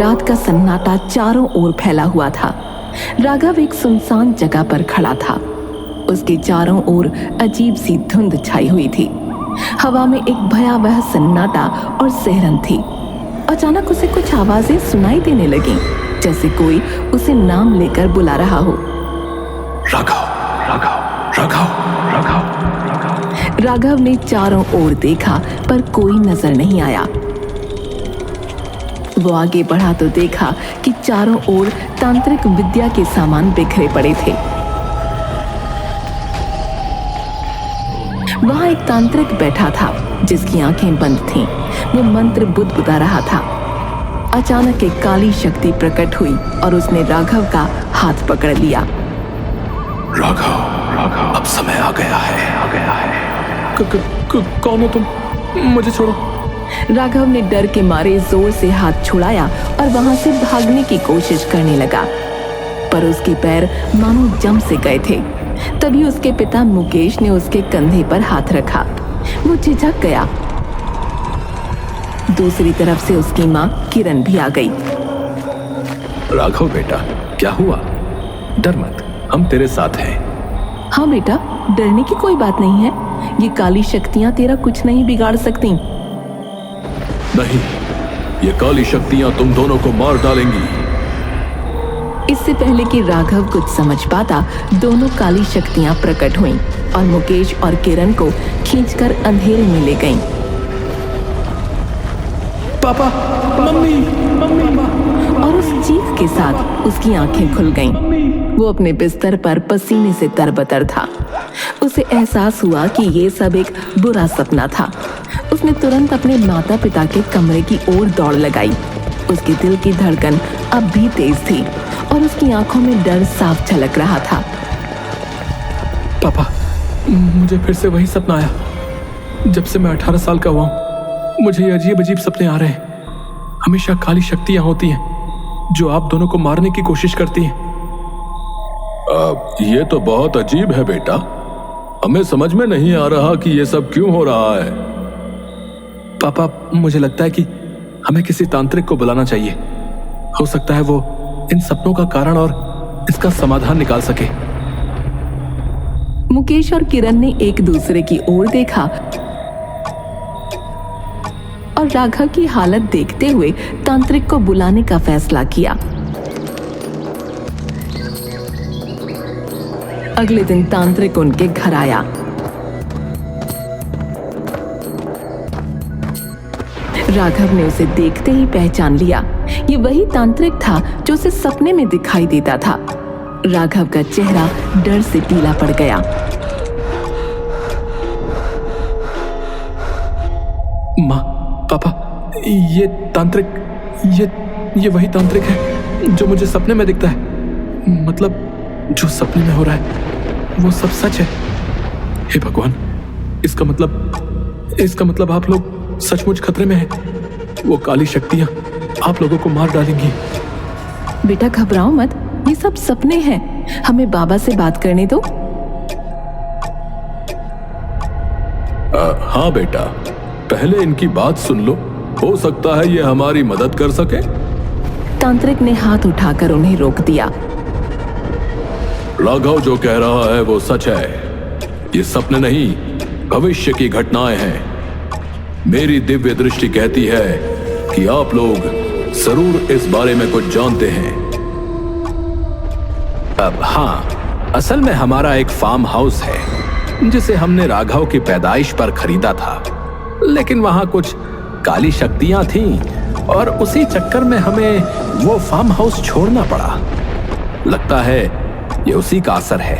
रात का सन्नाटा चारों ओर फैला हुआ था। राघव एक सुनसान जगह पर खड़ा था। उसके चारों ओर अजीब सी धुंध छाई हुई थी। हवा में एक भयावह सन्नाटा और सिहरन थी। अचानक उसे कुछ आवाजें सुनाई देने लगीं, जैसे कोई उसे नाम लेकर बुला रहा हो। राघव, राघव, राघव, राघव, राघव। राघव ने चारों ओर देखा पर कोई नजर नहीं आया। वो आगे बढ़ा तो देखा कि चारों ओर तांत्रिक विद्या के सामान बिखरे पड़े थे। वहां एक तांत्रिक बैठा था जिसकी आंखें बंद थीं। वो मंत्र बुदबुदा रहा था। अचानक एक काली शक्ति प्रकट हुई और उसने राघव का हाथ पकड़ लिया। राघव, राघव, अब समय आ गया है, आ गया है। कौन हो तुम? मुझे छोड़ो। राघव ने डर के मारे जोर से हाथ छुड़ाया और वहां से भागने की कोशिश करने लगा, पर उसके पैर मानो जम से गए थे। तभी उसके पिता मुकेश ने उसके कंधे पर हाथ रखा। वो झिझक गया। दूसरी तरफ से उसकी माँ किरण भी आ गई। राघव बेटा, क्या हुआ? डर मत, हम तेरे साथ हैं। हाँ बेटा, डरने की कोई बात नहीं है। ये काली शक्तियां तेरा कुछ नहीं बिगाड़ सकती। नहीं, ये काली शक्तियां तुम दोनों को मार डालेंगी। इससे पहले कि राघव कुछ समझ पाता, दोनों काली शक्तियां प्रकट हुईं और मुकेश और किरण को खींचकर अंधेरे में ले गईं। पापा, मम्मी, मम्मी। और उस चीख के साथ उसकी आंखें खुल गईं। वो अपने बिस्तर पर पसीने से तरबतर था। उसे एहसास हुआ कि ये सब एक बुरा सपना था। उसने तुरंत अपने माता पिता के कमरे की ओर दौड़ लगाई। उसके दिल की धड़कन अब भी तेज थी और उसकी आंखों में डर साफ झलक रहा था। पापा, मुझे फिर से वही सपना आया। जब से मैं 18 साल का हुआ हूँ, मुझे ये अजीब अजीब सपने आ रहे हैं। हमेशा काली शक्तियां होती हैं जो आप दोनों को मारने की कोशिश करती हैं। ये तो बहुत अजीब है बेटा। हमें समझ में नहीं आ रहा कि ये सब क्यों हो रहा है। पापा, मुझे लगता है कि हमें किसी तांत्रिक को बुलाना चाहिए। हो सकता है वो इन सपनों का कारण और इसका समाधान निकाल सके। मुकेश और किरण ने एक दूसरे की ओर देखा और राघव की हालत देखते हुए तांत्रिक को बुलाने का फैसला किया। अगले दिन तांत्रिक उनके घर आया। राघव ने उसे देखते ही पहचान लिया। ये वही तांत्रिक था जो उसे सपने में दिखाई देता था। राघव का चेहरा डर से पीला पड़ गया। माँ, पापा, ये तांत्रिक, ये वही तांत्रिक है जो मुझे सपने में दिखता है। मतलब जो सपने में हो रहा है वो सब सच है। हे भगवान, इसका मतलब आप लोग सचमुच खतरे में हैं। वो काली शक्तियां आप लोगों को मार डालेंगी। बेटा घबराओ मत, ये सब सपने हैं। हमें बाबा से बात करने दो। हाँ बेटा, पहले इनकी बात सुन लो। हो सकता है ये हमारी मदद कर सके। तांत्रिक ने हाथ उठाकर उन्हें रोक दिया। राघव जो कह रहा है वो सच है। ये सपने नहीं, भविष्य की घटनाएं हैं। मेरी दिव्य दृष्टि कहती है कि आप लोग जरूर इस बारे में कुछ जानते हैं। हाँ, असल में हमारा एक फार्म हाउस है जिसे हमने राघव की पैदाइश पर खरीदा था, लेकिन वहां कुछ काली शक्तियां थीं और उसी चक्कर में हमें वो फार्म हाउस छोड़ना पड़ा। लगता है ये उसी का असर है।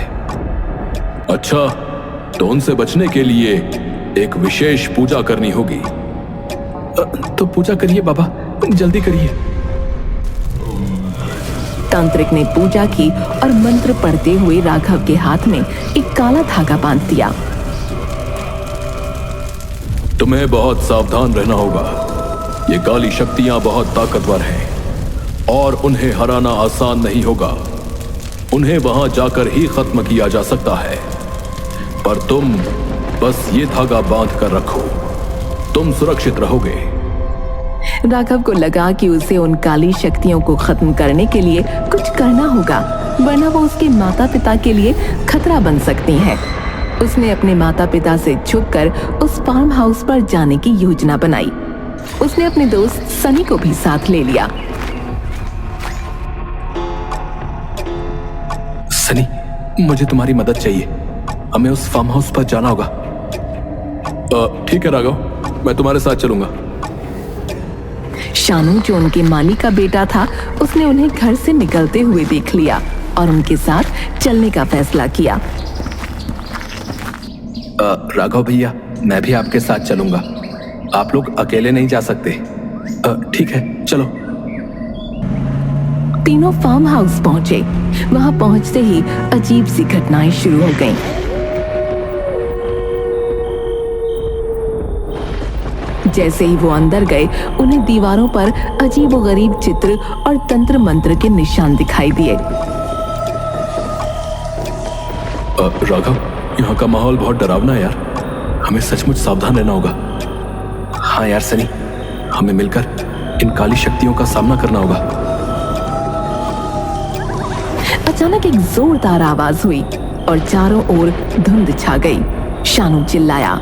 अच्छा, तो उनसे बचने के लिए एक विशेष पूजा करनी होगी। तो पूजा करिए बाबा, जल्दी करिए। तांत्रिक ने पूजा की और मंत्र पढ़ते हुए राघव के हाथ में एक काला धागा बांध दिया। तुम्हें बहुत सावधान रहना होगा। ये काली शक्तियां बहुत ताकतवर हैं और उन्हें हराना आसान नहीं होगा। उन्हें वहां जाकर ही खत्म किया जा सकता है, पर तुम बस ये धागा बांध कर रखो, तुम सुरक्षित रहोगे। राघव को लगा कि उसे उन काली शक्तियों को खत्म करने के लिए कुछ करना होगा, वरना वो उसके माता पिता के लिए खतरा बन सकती हैं। उसने अपने माता पिता से छुपकर उस फार्म हाउस पर जाने की योजना बनाई। उसने अपने दोस्त सनी को भी साथ ले लिया। सनी, मुझे तुम्हारी मदद चाहिए। हमें उस फार्म हाउस पर जाना होगा। ठीक है राघव, मैं तुम्हारे साथ चलूंगा। शानू, जो उनके मालिक का बेटा था, उसने उन्हें घर से निकलते हुए देख लिया और उनके साथ चलने का फैसला किया। राघव भैया, मैं भी आपके साथ चलूंगा। आप लोग अकेले नहीं जा सकते। ठीक है, चलो। तीनों फार्म हाउस पहुंचे। वहां पहुंचते ही अजीब सी घटनाएं शुरू हो गईं। जैसे ही वो अंदर गए, उन्हें दीवारों पर अजीबोगरीब चित्र और तंत्र मंत्र के निशान दिखाई दिए। राघव, यहाँ का माहौल बहुत डरावना है यार। हमें सचमुच सावधान रहना होगा। हाँ यार सनी, हमें मिलकर इन काली शक्तियों का सामना करना होगा। अचानक एक जोरदार आवाज हुई और चारों ओर धुंध छा गई। शानू चिल्लाया,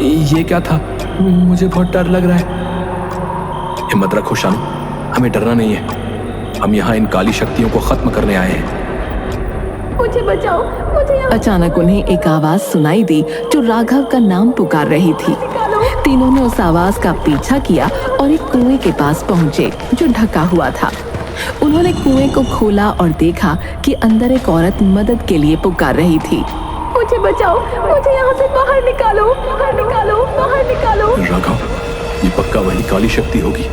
ये क्या था? मुझे बहुत डर लग रहा है। हिम्मत रखो शानू, हमें डरना नहीं है। हम यहाँ इन काली शक्तियों को खत्म करने आए हैं। मुझे बचाओ, मुझे। अचानक उन्हें एक आवाज सुनाई दी जो राघव का नाम पुकार रही थी। तीनों ने उस आवाज का पीछा किया और एक कुएं के पास पहुंचे जो ढका हुआ था। उन्होंने कुएं को खोला और देखा कि अंदर एक औरत मदद के लिए पुकार रही थी। मुझे बचाओ, मुझे यहाँ से बाहर निकालो, बाहर निकालो, बाहर निकालो। राघव, ये पक्का वही काली शक्ति होगी।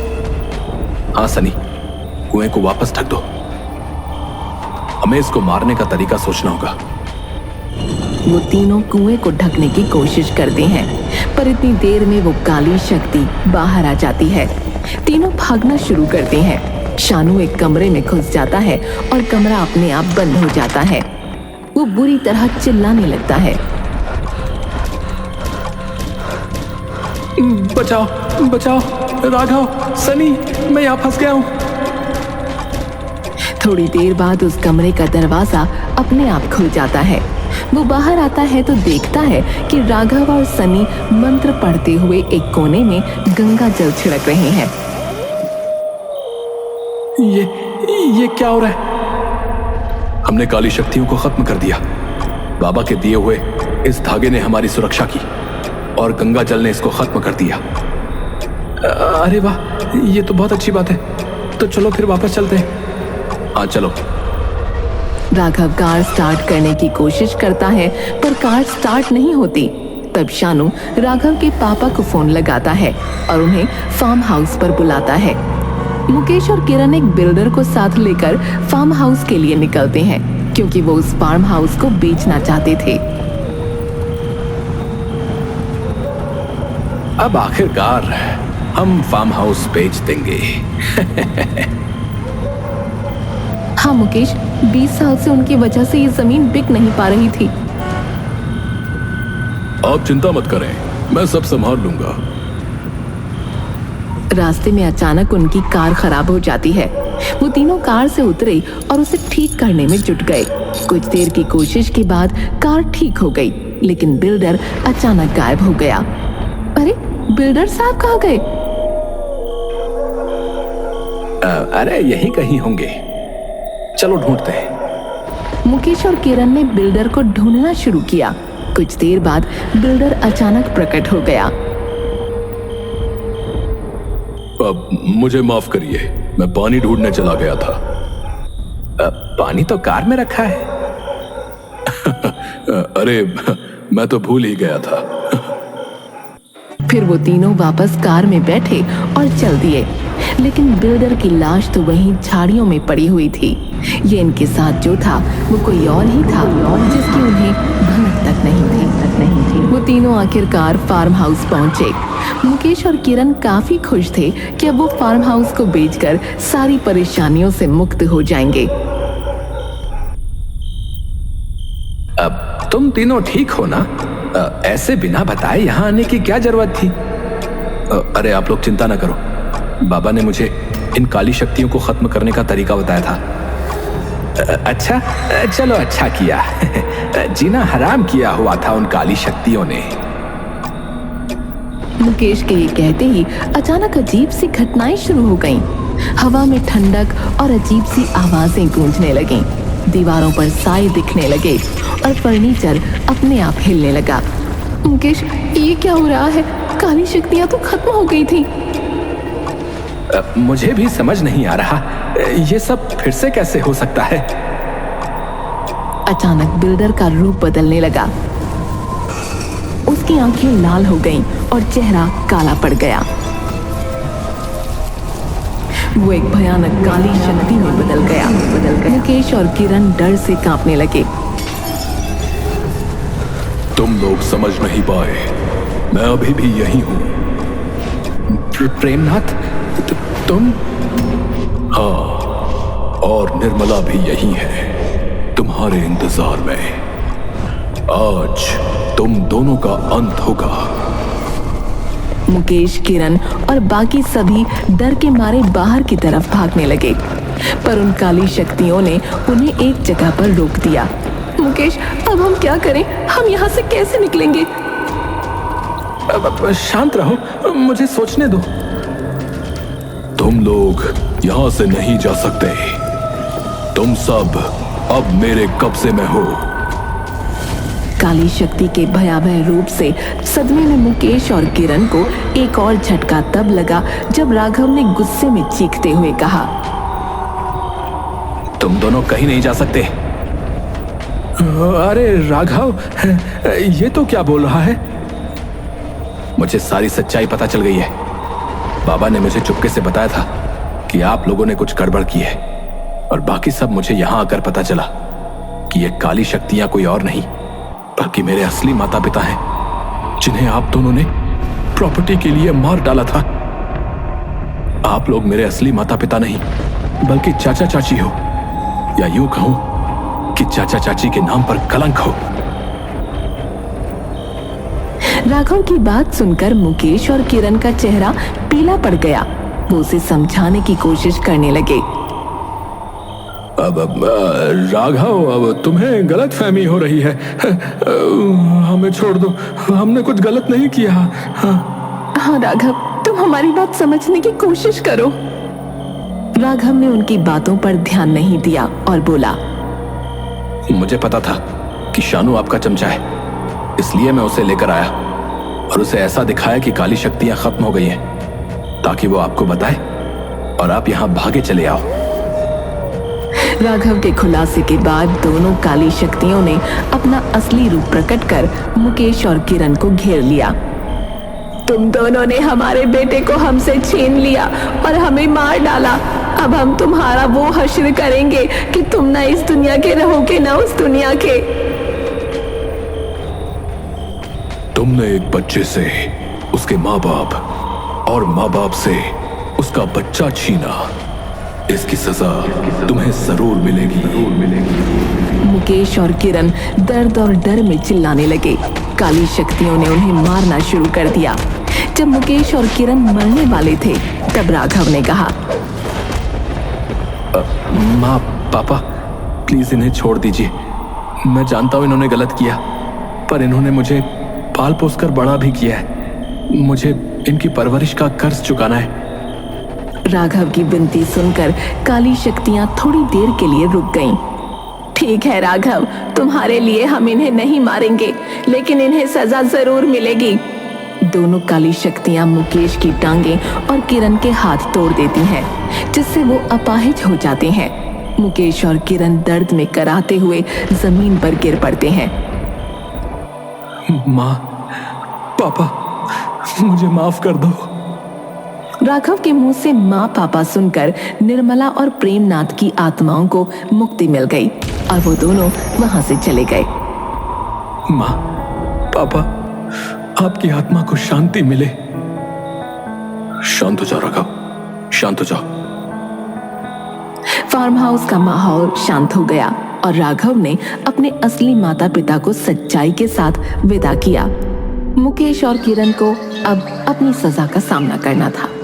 हाँ सनी, कुएं को वापस ढक दो। हमें इसको मारने का तरीका सोचना होगा। वो तीनों कुएं को ढकने की कोशिश करते हैं, पर इतनी देर में वो काली शक्ति बाहर आ जाती है। तीनों भागना शुरू करते हैं। शानू एक कमरे में घुस जाता है और कमरा अपने आप बंद हो जाता है। वो बुरी तरह चिल्लाने लगता है, बचाओ, बचाओ, राघव, सनी, मैं यहाँ फंस गया हूँ। थोड़ी देर बाद उस कमरे का दरवाजा अपने आप खुल जाता है। वो बाहर आता है तो देखता है कि राघव और सनी मंत्र पढ़ते हुए एक कोने में गंगा जल छिड़क रहे हैं। ये क्या हो रहा है? हमने काली शक्तियों को खत्म कर दिया। बाबा के दिए हुए इस धागे ने हमारी सुरक्षा की और गंगा जल ने इसको खत्म कर दिया। अरे वाह, ये तो बहुत अच्छी बात है। तो चलो फिर वापस चलते हैं। हाँ चलो। राघव कार स्टार्ट करने की कोशिश करता है पर कार स्टार्ट नहीं होती। तब शानू राघव के पापा को फोन लगाता है और उन्हें फार्म हाउस पर बुलाता है। मुकेश और किरण एक बिल्डर को साथ लेकर फार्म हाउस के लिए निकलते हैं क्योंकि वो उस फार्म हाउस को बेचना चाहते थे। अब आखिरकार हम फार्म हाउस बेच देंगे। हाँ मुकेश, 20 साल से उनकी वजह से ये जमीन बिक नहीं पा रही थी। आप चिंता मत करें, मैं सब संभाल लूंगा। रास्ते में अचानक उनकी कार खराब हो जाती है। वो तीनों कार से उतरे और उसे ठीक करने में जुट गए। कुछ देर की कोशिश के बाद कार ठीक हो गई, लेकिन बिल्डर अचानक गायब हो गया। अरे, बिल्डर साहब कहाँ गए? अरे यहीं कहीं होंगे, चलो ढूंढते हैं। मुकेश और किरण ने बिल्डर को ढूंढना शुरू किया। कुछ देर बाद बिल्डर अचानक प्रकट हो गया। अब मुझे माफ करिए, मैं पानी ढूंढने चला गया था। पानी तो कार में रखा है। अरे मैं तो भूल ही गया था। फिर वो तीनों वापस कार में बैठे और चल दिए, लेकिन बिल्डर की लाश तो वहीं झाड़ियों में पड़ी हुई थी। ये इनके साथ जो था वो कोई और ही था, जिसकी उन्हें भनक तक नहीं थी। वो तीनों आखिरकार फार्म हाउस पहुंचे। मुकेश और किरण काफी खुश थे कि अब वो फार्म हाउस को बेचकर सारी परेशानियों से मुक्त हो जाएंगे। अब तुम तीनों ठीक हो ना? ऐसे बिना बताए यहाँ आने की क्या जरूरत थी? अरे आप लोग चिंता ना करो, बाबा ने मुझे इन काली शक्तियों को खत्म करने का तरीका बताया था। अच्छा, चलो अच्छा किया। जीना हराम किया हुआ था उन काली शक्तियों ने। मुकेश के ये कहते ही अचानक अजीब सी घटनाएं शुरू हो गईं। हवा में ठंडक और अजीब सी आवाजें गूंजने लगीं। दीवारों पर साए दिखने लगे और फर्नीचर अपने आप हिलने लगा। मुकेश, ये क्या हो रहा है? काली शक्तियां तो खत्म हो गई थी। मुझे भी समझ नहीं आ रहा, ये सब फिर से कैसे हो सकता है? अचानक बिल्डर का रूप बदलने लगा। उसकी आंखें लाल हो गईं और चेहरा काला पड़ गया। वो एक भयानक काली शक्ति में बदल गया। मुकेश और किरण डर से कांपने लगे। तुम लोग समझ नहीं पाए, मैं अभी भी यही हूं। प्रेमनाथ, तुम? हाँ, और निर्मला भी यही है, तुम्हारे इंतजार में। आज तुम दोनों का अंत होगा। मुकेश, किरण और बाकी सभी डर के मारे बाहर की तरफ भागने लगे, पर उन काली शक्तियों ने उन्हें एक जगह पर रोक दिया। मुकेश, अब हम क्या करें? हम यहाँ से कैसे निकलेंगे? शांत रहो, मुझे सोचने दो। तुम लोग यहां से नहीं जा सकते। तुम सब अब मेरे कब्जे में हो। काली शक्ति के भयावह रूप से सदमे में मुकेश और किरण को एक और झटका तब लगा जब राघव ने गुस्से में चीखते हुए कहा, तुम दोनों कहीं नहीं जा सकते। अरे राघव, ये तो क्या बोल रहा है? मुझे सारी सच्चाई पता चल गई है। बाबा ने मुझे चुपके से बताया था कि आप लोगों ने कुछ गड़बड़ की है, और बाकी सब मुझे यहां आकर पता चला कि ये काली शक्तियां कोई और नहीं बल्कि मेरे असली माता पिता हैं, जिन्हें आप दोनों ने प्रॉपर्टी के लिए मार डाला था। आप लोग मेरे असली माता पिता नहीं बल्कि चाचा चाची हो, या यूं कहूं कि चाचा चाची के नाम पर कलंक हो। राघव की बात सुनकर मुकेश और किरण का चेहरा पीला पड़ गया। वो उसे समझाने की कोशिश करने लगे। अब राघव, अब तुम्हें गलत फहमी हो रही है। हमें छोड़ दो, हमने कुछ गलत नहीं किया। हाँ राघव, तुम हमारी बात समझने की कोशिश करो। राघव ने उनकी बातों पर ध्यान नहीं दिया और बोला, मुझे पता था कि शानू आपका चमचा है, इसलिए मैं उसे लेकर आया और उसे ऐसा दिखाया कि काली शक्तियां खत्म हो गई हैं, ताकि वो आपको बताए और आप यहां भागे चले आओ। राघव के खुलासे के बाद दोनों काली शक्तियों ने अपना असली रूप प्रकट कर मुकेश और किरण को घेर लिया। तुम दोनों ने हमारे बेटे को हमसे छीन लिया और हमें मार डाला। अब हम तुम्हारा वो हश्र करेंगे कि तुम ना इस दुनिया के रहोगे ना उस दुनिया के। तुमने एक बच्चे से उसके माँ बाप और माँ बाप से उसका बच्चा छीना, इसकी सजा तुम्हें जरूर मिलेगी। मुकेश और किरण दर्द और डर में चिल्लाने लगे। काली शक्तियों ने उन्हें मारना शुरू कर दिया। जब मुकेश और किरण मरने वाले थे तब राघव ने कहा, माँ, पापा, प्लीज इन्हें छोड़ दीजिए। मैं जानता हूं इन्होंने गलत किया, पर इन्होंने मुझे पाल पोस कर बड़ा भी किया है। मुझे इनकी परवरिश का कर्ज चुकाना है। राघव की विनती सुनकर काली शक्तियां थोड़ी देर के लिए रुक गईं। ठीक है राघव, तुम्हारे लिए हम इन्हें नहीं मारेंगे, लेकिन इन्हें सजा जरूर मिलेगी। दोनों काली शक्तियां मुकेश की टांगें और किरण के हाथ तोड़ देती हैं, जिससे वो अपाहिज हो जाते हैं। मुकेश और किरण दर्द में कराहते हुए जमीन पर गिर पड़ते हैं। माँ, पापा, मुझे माफ कर दो। राघव के मुंह से माँ पापा सुनकर निर्मला और प्रेमनाथ की आत्माओं को मुक्ति मिल गई और वो दोनों वहां से चले गए। माँ, पापा, आपकी आत्मा को शांति मिले। शांत हो जाओ राघव, शांत हो जाओ। फार्म हाउस का माहौल शांत हो गया और राघव ने अपने असली माता पिता को सच्चाई के साथ विदा किया। मुकेश और किरण को अब अपनी सजा का सामना करना था।